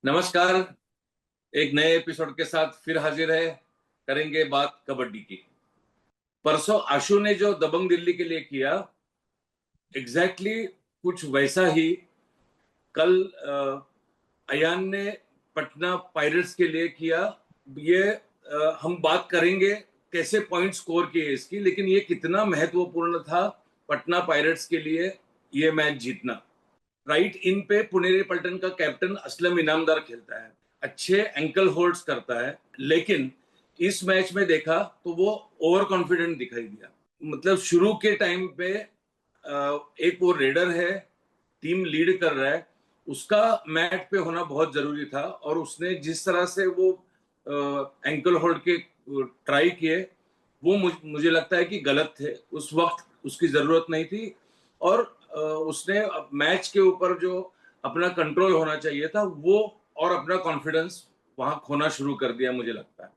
नमस्कार। एक नए एपिसोड के साथ फिर हाजिर है। करेंगे बात कबड्डी की। परसों आशु ने जो दबंग दिल्ली के लिए किया, एग्जैक्टली कुछ वैसा ही कल अयान ने पटना पायरेट्स के लिए किया। ये हम बात करेंगे कैसे पॉइंट स्कोर किए इसकी, लेकिन ये कितना महत्वपूर्ण था पटना पायरेट्स के लिए ये मैच जीतना। राइट इन पे पुनेरी पल्टन का कैप्टन असलम इनामदार खेलता है, अच्छे एंकल होल्ड्स करता है, लेकिन इस मैच में देखा तो वो ओवर कॉन्फिडेंट दिखाई दिया। मतलब शुरू के टाइम पे एक वो रेडर है, टीम लीड कर रहा है, उसका मैट पे होना बहुत जरूरी था, और उसने जिस तरह से वो एंकल होल्ड के ट्राई किए वो मुझे लगता है कि गलत थे। उस वक्त उसकी जरूरत नहीं थी, और उसने मैच के ऊपर जो अपना कंट्रोल होना चाहिए था वो और अपना कॉन्फिडेंस वहां खोना शुरू कर दिया मुझे लगता है।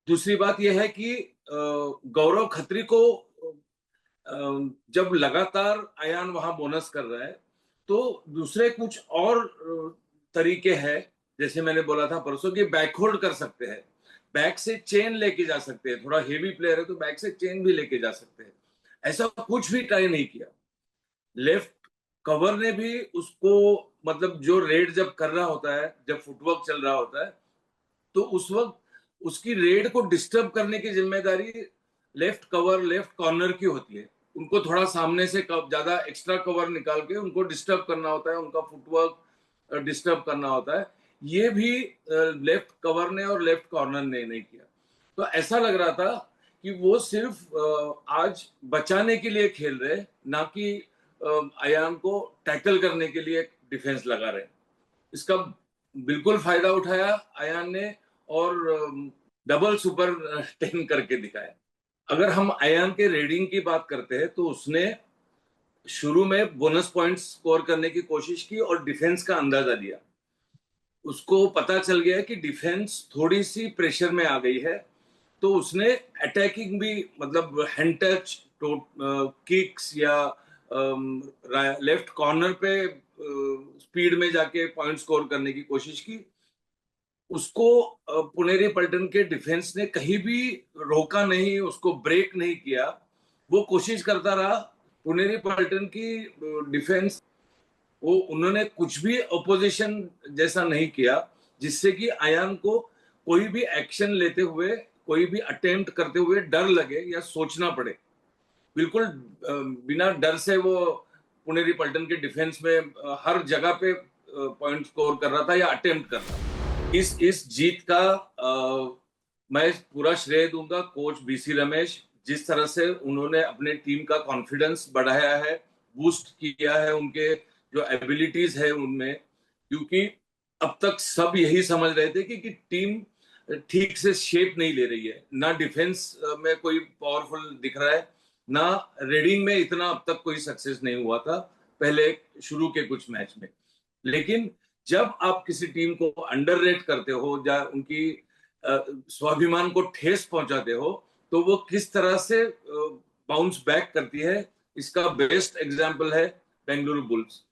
दूसरी बात यह है कि गौरव खत्री को जब लगातार अयान वहां बोनस कर रहा है तो दूसरे कुछ और तरीके हैं। जैसे मैंने बोला था परसों कि बैक होल्ड कर सकते हैं, बैक से चेन लेके जा सकते हैं, थोड़ा हेवी प्लेयर है तो बैक से चेन भी लेके जा सकते हैं। ऐसा कुछ भी ट्राई नहीं किया। लेफ्ट कवर ने भी उसको, मतलब जो रेड जब कर रहा होता है, जब फुटवर्क चल रहा होता है, तो उस वक्त उसकी रेड को डिस्टर्ब करने की जिम्मेदारी लेफ्ट कवर, लेफ्ट कॉर्नर की होती है। उनको थोड़ा सामने से ज्यादा एक्स्ट्रा कवर निकाल के उनको डिस्टर्ब करना होता है, उनका फुटवर्क डिस्टर्ब करना होता है। ये भी लेफ्ट कवर ने और लेफ्ट कॉर्नर ने नहीं किया। तो ऐसा लग रहा था कि वो सिर्फ आज बचाने के लिए खेल रहे, ना कि अयान को टैकल करने के लिए डिफेंस लगा रहे। इसका बिल्कुल फायदा उठाया अयान ने, और डबल सुपर 10 करके दिखाया। अगर हम अयान के रेडिंग की बात करते हैं तो उसने शुरू में बोनस पॉइंट्स स्कोर करने की कोशिश की और डिफेंस का अंदाजा दिया। उसको पता चल गया कि डिफेंस थोड़ी सी प्रेशर में आ गई है, तो उसने अटैकिंग भी, मतलब हैंड टच, किक्स या लेफ्ट कॉर्नर पे स्पीड में जाके पॉइंट स्कोर करने की कोशिश की। उसको पुनेरी पल्टन के डिफेंस ने कहीं भी रोका नहीं, उसको ब्रेक नहीं किया। वो कोशिश करता रहा। पुनेरी पल्टन की डिफेंस, वो उन्होंने कुछ भी अपोजिशन जैसा नहीं किया जिससे कि अयान को कोई भी एक्शन लेते हुए, कोई भी अटेम्प्ट करते हुए डर लगे या सोचना पड़े। बिल्कुल बिना डर से वो पुनेरी पल्टन के डिफेंस में हर जगह पे पॉइंट स्कोर कर रहा था या अटेम्प्ट कर रहा था। इस जीत का मैं पूरा श्रेय दूंगा कोच बीसी रमेश। जिस तरह से उन्होंने अपने टीम का कॉन्फिडेंस बढ़ाया है, बूस्ट किया है उनके जो एबिलिटीज है उनमें, क्योंकि अब तक सब यही समझ रहे थे कि टीम ठीक से शेप नहीं ले रही है। ना डिफेंस में कोई पावरफुल दिख रहा है, ना रेडिंग में इतना अब तक कोई सक्सेस नहीं हुआ था पहले शुरू के कुछ मैच में। लेकिन जब आप किसी टीम को अंडररेट करते हो या उनकी स्वाभिमान को ठेस पहुंचाते हो, तो वो किस तरह से बाउंस बैक करती है, इसका बेस्ट एग्जांपल है बेंगलुरु बुल्स।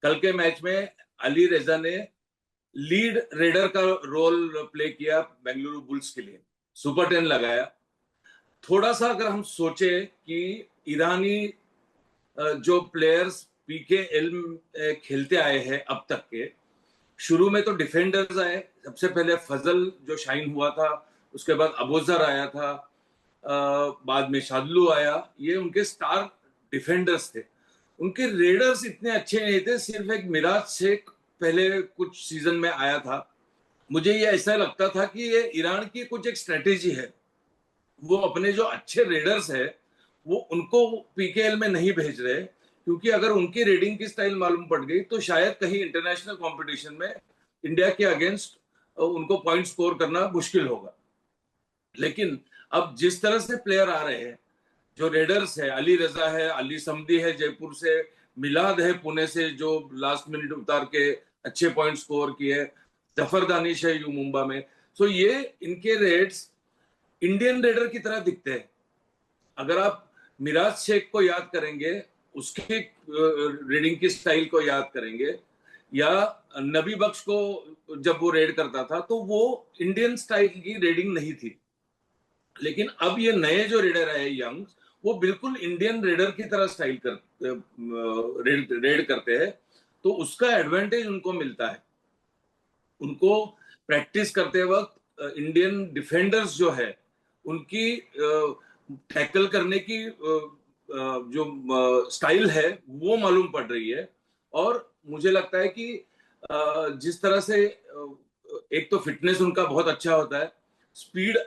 कल के मैच में अली रेजा ने लीड रेडर का रोल प्ले किया बेंगलुरु बुल्स के लिए, सुपर 10 लगाया। थोड़ा सा अगर हम सोचे कि ईरानी जो प्लेयर्स पीकेएल खेलते आए हैं अब तक के, शुरू में तो डिफेंडर्स आए, सबसे पहले फजल जो शाइन हुआ था, उसके बाद अबोजर आया था, बाद में शादलू आया। ये उनके स्टार डिफेंडर्स थे। उनके रेडर्स इतने अच्छे नहीं थे, सिर्फ एक मिराज शेख पहले कुछ सीजन में आया था। मुझे ये ऐसा लगता था कि ये ईरान की कुछ एक स्ट्रेटेजी है। वो अपने जो अच्छे रेडर्स है वो उनको पीकेएल में नहीं भेज रहे, क्योंकि अगर उनकी रेडिंग की स्टाइल मालूम पड़ गई तो शायद कहीं इंटरनेशनल कंपटीशन में इंडिया के अगेंस्ट उनको पॉइंट स्कोर करना मुश्किल होगा। लेकिन अब जिस तरह से प्लेयर आ रहे हैं, जो रेडर्स है, अली रजा है, अली समदी है जयपुर से, मिलाद है पुणे से जो लास्ट मिनट उतार के अच्छे पॉइंट स्कोर किए, जफर दानिश है यू मुंबई में। सो ये इनके रेड्स इंडियन रेडर की तरह दिखते हैं। अगर आप मिराज शेख को याद करेंगे, उसकी रीडिंग की स्टाइल को याद करेंगे, या नबी बख्श को जब वो रेड करता था तो वो इंडियन स्टाइल की रेडिंग नहीं थी। लेकिन अब ये नए जो रेडर है यंग, वो बिल्कुल इंडियन रेडर की तरह स्टाइल कर रेड करते हैं। तो उसका एडवांटेज उनको मिलता है। उनको प्रैक्टिस करते वक्त इंडियन डिफेंडर्स जो है उनकी टैकल करने की जो स्टाइल है वो मालूम पड़ रही है। और मुझे लगता है कि जिस तरह से एक तो फिटनेस उनका बहुत अच्छा होता है, स्पीड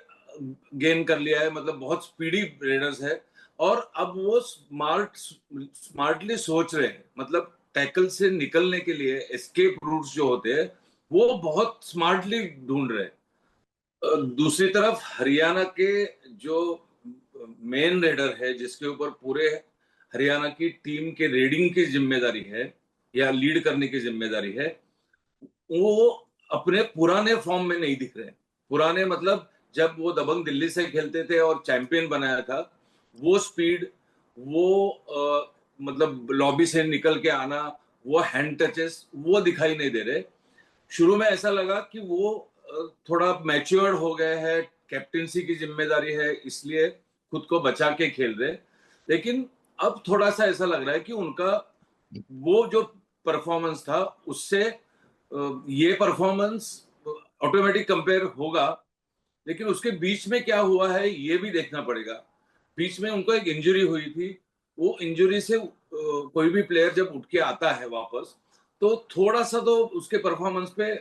गेन कर लिया है, मतलब बहुत स्पीडी रेडर्स है। और अब वो स्मार्टली सोच रहे हैं, मतलब टैकल से निकलने के लिए एस्केप रूट्स जो होते हैं वो बहुत स्मार्टली ढूंढ रहे हैं। दूसरी तरफ हरियाणा के जो मेन रेडर है, जिसके ऊपर पूरे हरियाणा की टीम के रेडिंग की जिम्मेदारी है या लीड करने की जिम्मेदारी है, वो अपने पुराने फॉर्म में नहीं दिख रहे। पुराने मतलब जब वो दबंग दिल्ली से खेलते थे और चैंपियन बनाया था, वो स्पीड, वो मतलब लॉबी से निकल के आना, वो हैंड टचेस वो दिखाई नहीं दे रहे। शुरू में ऐसा लगा कि वो थोड़ा मैच्योर्ड हो गए हैं, कैप्टेंसी की जिम्मेदारी है इसलिए खुद को बचा के खेल रहे। लेकिन अब थोड़ा सा ऐसा लग रहा है कि उनका वो जो परफॉर्मेंस था उससे ये परफॉर्मेंस ऑटोमेटिक कंपेयर होगा। लेकिन उसके बीच में क्या हुआ है ये भी देखना पड़ेगा। बीच में उनको एक इंजरी हुई थी। वो इंजरी से कोई भी प्लेयर जब उठ के आता है वापस, तो थोड़ा सा तो उसके परफॉर्मेंस पे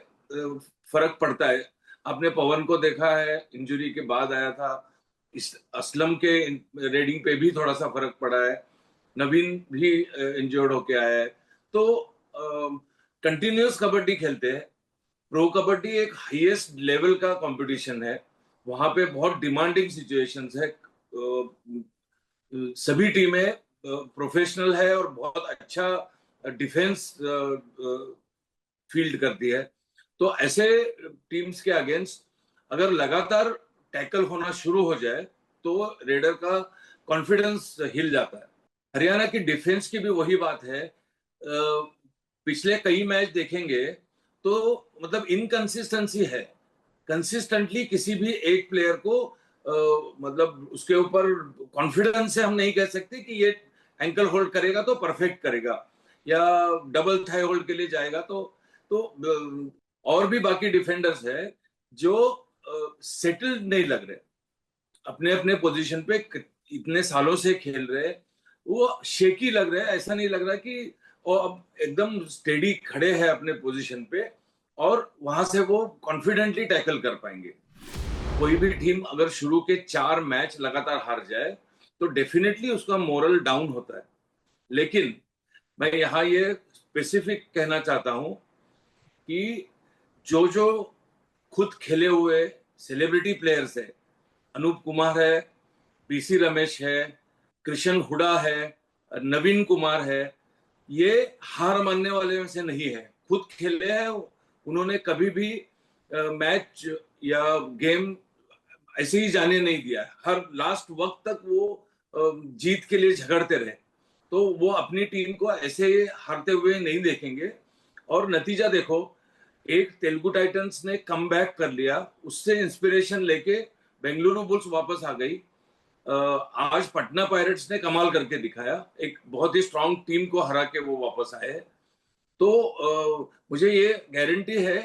फर्क पड़ता है। आपने पवन को देखा है, इंजरी के बाद आया था। इस असलम के रेडिंग पे भी थोड़ा सा फर्क पड़ा है। नवीन भी इंजर्ड होके आया है। तो कंटिन्यूअस कबड्डी खेलते हैं। प्रो कबड्डी एक हाईएस्ट लेवल का कंपटीशन है। वहां पे बहुत डिमांडिंग सिचुएशंस है। सभी टीमें प्रोफेशनल है और बहुत अच्छा डिफेंस फील्ड करती है। तो ऐसे टीम्स के अगेंस्ट अगर लगातार टैकल होना शुरू हो जाए तो रेडर का कॉन्फिडेंस हिल जाता है। हरियाणा की डिफेंस की भी वही बात है। पिछले कई मैच देखेंगे तो मतलब इनकंसिस्टेंसी है। कंसिस्टेंटली किसी भी एक प्लेयर को मतलब उसके ऊपर कॉन्फिडेंस से हम नहीं कह सकते कि ये एंकल होल्ड करेगा तो परफेक्ट करेगा या डबल थाई होल्ड के लिए जाएगा। तो और भी बाकी डिफेंडर्स है जो सेटल्ड नहीं लग रहे, अपने अपने पोजीशन पे इतने सालों से खेल रहे। वो शेकी लग रहे हैं, ऐसा नहीं लग रहा कि वो अब एकदम स्टेडी खड़े हैं अपने पोजीशन पे और वहां से वो कॉन्फिडेंटली टैकल कर पाएंगे। कोई भी टीम अगर शुरू के 4 मैच लगातार हार जाए तो डेफिनेटली उसका मोरल डाउन होता है। लेकिन मैं यहाँ ये स्पेसिफिक कहना चाहता हूं कि जो जो खुद खेले हुए सेलिब्रिटी प्लेयर्स है, अनूप कुमार है, पीसी रमेश है, कृष्ण हुडा है, नवीन कुमार है, ये हार मानने वाले में से नहीं है। खुद खेले हैं उन्होंने, कभी भी मैच या गेम ऐसे ही जाने नहीं दिया। हर लास्ट वक्त तक वो जीत के लिए झगड़ते रहे। तो वो अपनी टीम को ऐसे हारते हुए नहीं देखेंगे। और नतीजा देखो, एक तेलुगु टाइटंस ने कम बैक कर लिया, उससे इंस्पिरेशन लेके बेंगलुरु बुल्स वापस आ गई। आज पटना पायरेट्स ने कमाल करके दिखाया, एक बहुत ही स्ट्रांग टीम को हरा के वो वापस आए। तो मुझे ये गारंटी है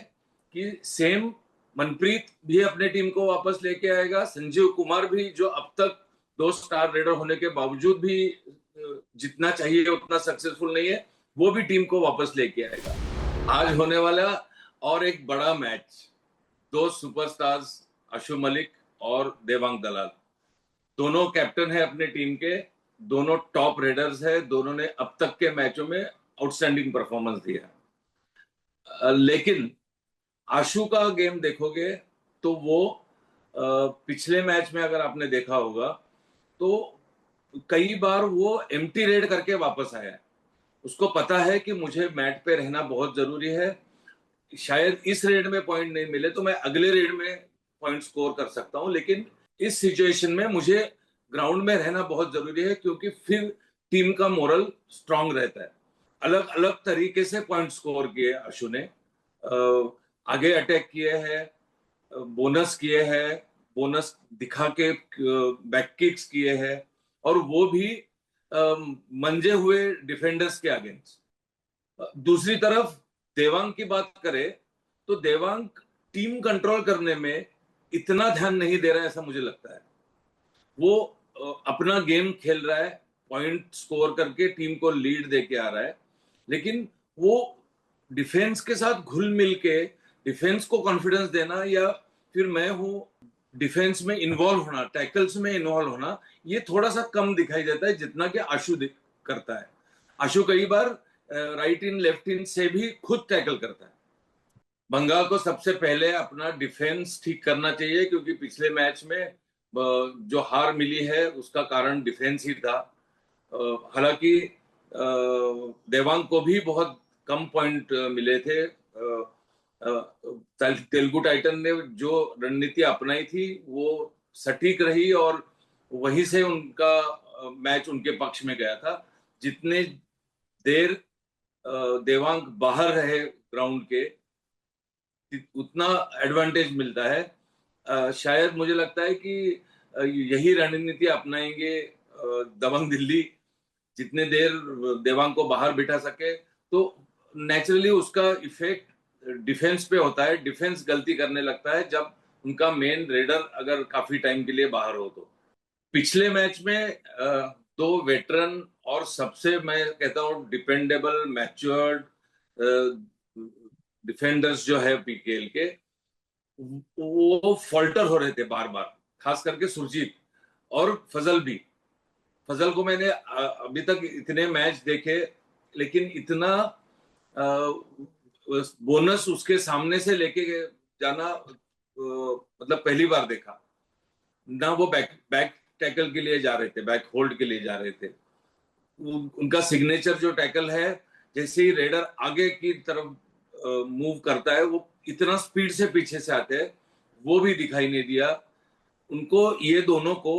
कि सेम मनप्रीत भी अपने टीम को वापस लेके आएगा। संजीव कुमार भी, जो अब तक 2 स्टार रेडर होने के बावजूद भी जितना चाहिए उतना सक्सेसफुल नहीं है, वो भी टीम को वापस लेके आएगा। आज होने वाला और एक बड़ा मैच, 2 सुपरस्टार्स अशु मलिक और देवांग दलाल, दोनों कैप्टन है अपने टीम के, दोनों टॉप रेडर्स है, दोनों ने अब तक के मैचों में आउटस्टैंडिंग परफॉर्मेंस दिया। लेकिन आशु का गेम देखोगे तो वो पिछले मैच में अगर आपने देखा होगा तो कई बार वो एम्प्टी रेड करके वापस आया है। उसको पता है कि मुझे मैट पे रहना बहुत जरूरी है। शायद इस रेड में पॉइंट नहीं मिले तो मैं अगले रेड में पॉइंट स्कोर कर सकता हूं, लेकिन इस सिचुएशन में मुझे ग्राउंड में रहना बहुत जरूरी है क्योंकि फिर टीम का मोरल स्ट्रांग रहता है। अलग अलग तरीके से पॉइंट स्कोर किए आशु ने। आगे अटैक किए हैं, बोनस किए हैं, बोनस दिखा के बैक किक्स किए हैं, और वो भी मंजे हुए डिफेंडर्स के अगेंस्ट। दूसरी तरफ देवांग की बात करें तो देवांग टीम कंट्रोल करने में इतना ध्यान नहीं दे रहा है ऐसा मुझे लगता है। वो अपना गेम खेल रहा है, पॉइंट स्कोर करके टीम को लीड देके आ रहा है, लेकिन वो डिफेंस के साथ घुल मिल के डिफेंस को कॉन्फिडेंस देना, या फिर मैं हूं डिफेंस में इन्वॉल्व होना, टैकल्स में इन्वॉल्व होना, ये थोड़ा सा कम दिखाई देता है जितना कि आशु करता है। आशु कई बार राइट इन लेफ्ट इन से भी खुद टैकल करता है। बंगाल को सबसे पहले अपना डिफेंस ठीक करना चाहिए, क्योंकि पिछले मैच में जो हार मिली है उसका कारण डिफेंस ही था। हालांकि देवांग को भी बहुत कम पॉइंट मिले थे। तेलुगु टाइटन ने जो रणनीति अपनाई थी वो सटीक रही, और वहीं से उनका मैच उनके पक्ष में गया था। जितने देर देवांग बाहर रहे ग्राउंड के, उतना एडवांटेज मिलता है। शायद मुझे लगता है कि यही रणनीति अपनाएंगे दबंग दिल्ली, जितने देर देवांग को बाहर बिठा सके तो नेचुरली उसका इफेक्ट डिफेंस पे होता है। डिफेंस गलती करने लगता है जब उनका मेन रेडर अगर काफी टाइम के लिए बाहर हो तो। पिछले मैच में दो वेटरन और सबसे मैं कहता हूँ डिपेंडेबल मैच्योर्ड डिफेंडर्स जो है पीकेएल के, वो फॉल्टर हो रहे थे बार बार, खास करके सुरजीत और फजल भी। फजल को मैंने अभी तक इतने मैच देखे, लेकिन इतना बोनस उसके सामने से लेके जाना मतलब पहली बार देखा ना। वो बैक बैक टैकल के लिए जा रहे थे, बैक होल्ड के लिए जा रहे थे। उनका सिग्नेचर जो टैकल है, जैसे ही रेडर आगे की तरफ मूव करता है वो इतना स्पीड से पीछे से आते हैं, वो भी दिखाई नहीं दिया उनको। ये दोनों को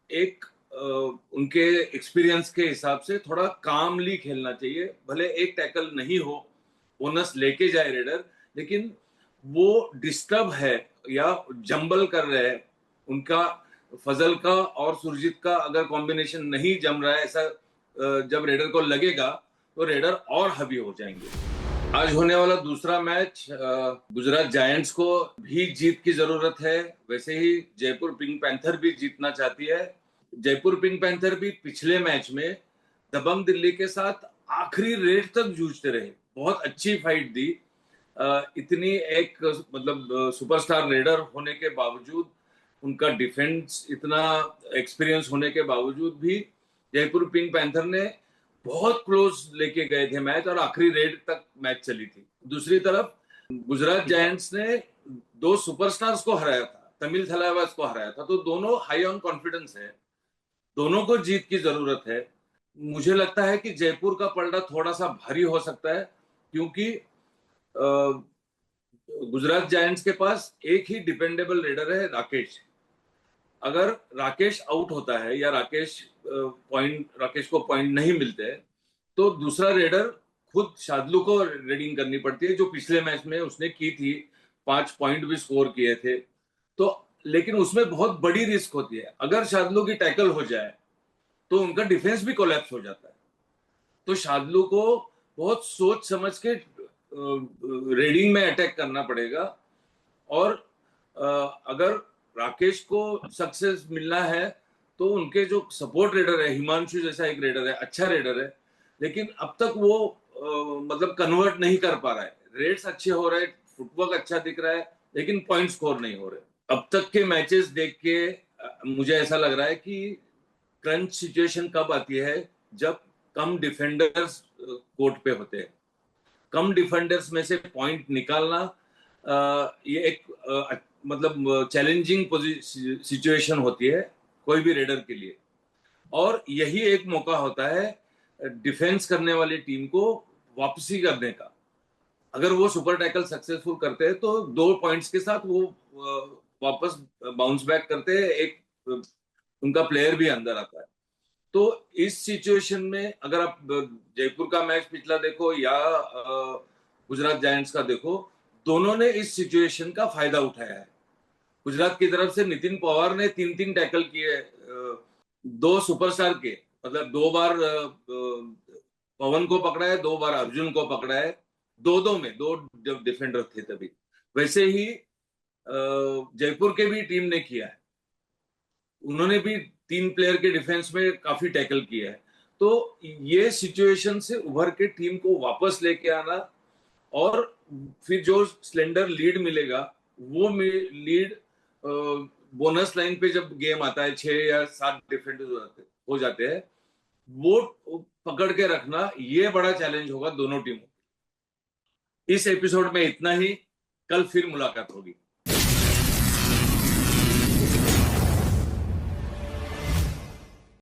एक उनके एक्सपीरियंस के हिसाब से थोड़ा कामली खेलना चाहिए। भले एक टैकल नहीं हो, बोनस लेके जाए रेडर, लेकिन वो डिस्टर्ब है या जंबल कर रहे हैं उनका। फजल का और सुरजीत का अगर कॉम्बिनेशन नहीं जम रहा है, ऐसा जब रेडर को लगेगा तो रेडर और हवी हो जाएंगे। आज होने वाला दूसरा मैच गुजरात जायंट्स को भी जीत की जरूरत है, वैसे ही जयपुर पिंक पैंथर भी जीतना चाहती है। जयपुर पिंक पैंथर भी पिछले मैच में दबंग दिल्ली के साथ आखिरी रेड तक जूझते रहे, बहुत अच्छी फाइट दी। इतनी एक मतलब सुपरस्टार रेडर होने के बावजूद, उनका डिफेंस इतना एक्सपीरियंस होने के बावजूद भी जयपुर पिंक पैंथर ने बहुत क्लोज लेके गए थे मैच, और आखिरी रेड तक मैच चली थी। दूसरी तरफ गुजरात जायंट्स ने दो सुपरस्टार्स को हराया था, तमिल थलाइवास को हराया था, तो दोनों हाई ऑन कॉन्फिडेंस है, दोनों को जीत की जरूरत है। मुझे लगता है कि जयपुर का पलड़ा थोड़ा सा भारी हो सकता है, क्योंकि गुजरात जायंट्स के पास एक ही डिपेंडेबल रेडर है, राकेश। अगर राकेश आउट होता है या राकेश को पॉइंट नहीं मिलते, तो दूसरा रेडर खुद शादलू को रेडिंग करनी पड़ती है, जो पिछले मैच में उसने की थी, 5 पॉइंट भी स्कोर किए थे। तो लेकिन उसमें बहुत बड़ी रिस्क होती है, अगर शादलू की टैकल हो जाए तो उनका डिफेंस भी कोलैप्स हो जाता है। तो शादलू को बहुत सोच समझ के रेडिंग में अटैक करना पड़ेगा। और अगर राकेश को सक्सेस मिलना है तो उनके जो सपोर्ट रेडर है, हिमांशु जैसा एक रेडर है, अच्छा रेडर है, लेकिन अब तक वो मतलब कन्वर्ट नहीं कर पा रहा है। रेड्स अच्छे हो रहे, फुटवर्क अच्छा दिख रहा है, लेकिन पॉइंट स्कोर नहीं हो रहे। अब तक के मैचेस देख के मुझे ऐसा लग रहा है कि क्रंच सिचुएशन कब आती है, जब कम डिफेंडर्स कोर्ट पे होते हैं। कम डिफेंडर्स में से पॉइंट निकालना ये एक मतलब चैलेंजिंग सिचुएशन होती है कोई भी रेडर के लिए, और यही एक मौका होता है डिफेंस करने वाली टीम को वापसी करने का। अगर वो सुपर टैकल सक्सेसफुल करते हैं तो 2 पॉइंट्स के साथ वो वापस बाउंस बैक करते हैं, एक उनका प्लेयर भी अंदर आता है। तो इस सिचुएशन में अगर आप जयपुर का मैच पिछला देखो या गुजरात जायंट्स का देखो, दोनों ने इस सिचुएशन का फायदा उठाया है। गुजरात की तरफ से नितिन पवार ने 3-3 टैकल किए, दो सुपरस्टार के, मतलब 2 बार पवन को पकड़ा है, 2 बार अर्जुन को पकड़ा है, दो में 2 जब डिफेंडर थे तभी। वैसे ही जयपुर के भी टीम ने किया है, उन्होंने भी 3 प्लेयर के डिफेंस में काफी टैकल किया है। तो ये सिचुएशन से उभर के टीम को वापस लेके आना, और फिर जो स्लेंडर लीड मिलेगा, वो लीड बोनस लाइन पे जब गेम आता है, 6 या 7 डिफेंडर हो जाते हैं, वो पकड़ के रखना, ये बड़ा चैलेंज होगा दोनों टीमों। इस एपिसोड में इतना ही, कल फिर मुलाकात होगी।